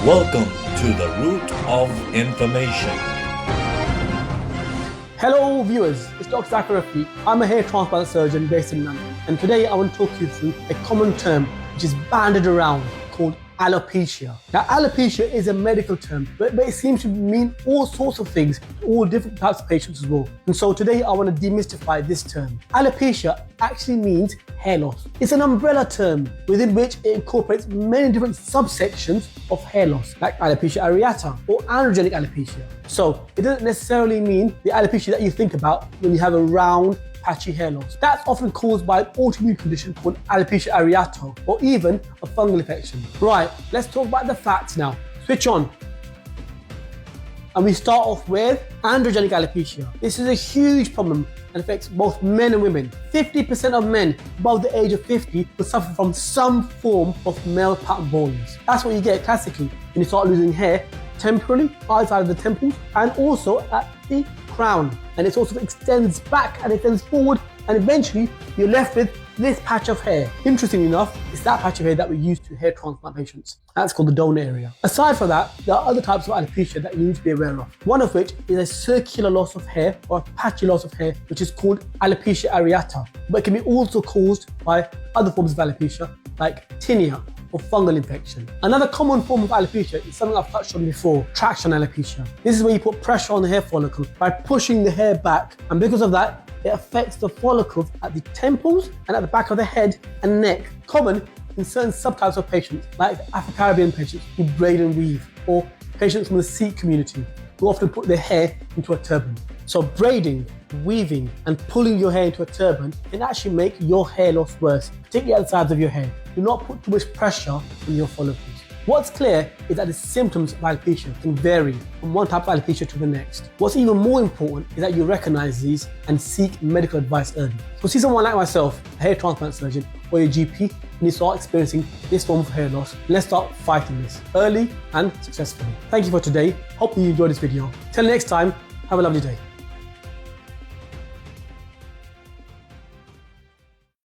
Welcome to the Root of Information. Hello viewers, it's Dr. Zakir Rafiq. I'm a hair transplant surgeon based in London, and today I want to talk you through a common term which is bandied around called alopecia. Now, alopecia is a medical term, but it seems to mean all sorts of things to all different types of patients as well. And so today I want to demystify this term. Alopecia actually means hair loss. It's an umbrella term within which it incorporates many different subsections of hair loss, like alopecia areata or androgenic alopecia. So it doesn't necessarily mean the alopecia that you think about when you have a round, patchy hair loss. That's often caused by an autoimmune condition called alopecia areata or even a fungal infection. Right, let's talk about the facts now. Switch on. And we start off with androgenic alopecia. This is a huge problem and affects both men and women. 50% of men above the age of 50 will suffer from some form of male pattern baldness. That's what you get classically when you start losing hair temporarily outside of the temples and also at the crown. And it also extends back and extends forward, and eventually you're left with this patch of hair. Interestingly enough, it's that patch of hair that we use to hair transplant patients. That's called the donor area. Aside from that, there are other types of alopecia that you need to be aware of. One of which is a circular loss of hair or a patchy loss of hair, which is called alopecia areata, but it can be also caused by other forms of alopecia like tinea or fungal infection. Another common form of alopecia is something I've touched on before, traction alopecia. This is where you put pressure on the hair follicle by pushing the hair back, and because of that, it affects the follicles at the temples and at the back of the head and neck. Common in certain subtypes of patients, like Afro-Caribbean patients who braid and weave, or patients from the Sikh community who often put their hair into a turban. So braiding, weaving, and pulling your hair into a turban can actually make your hair loss worse, particularly at the sides of your hair. Do not put too much pressure on your follicles. What's clear is that the symptoms of alopecia can vary from one type of alopecia to the next. What's even more important is that you recognize these and seek medical advice early. So see someone like myself, a hair transplant surgeon, or your GP, when you start experiencing this form of hair loss, let's start fighting this early and successfully. Thank you for today. Hope you enjoyed this video. Till next time, have a lovely day.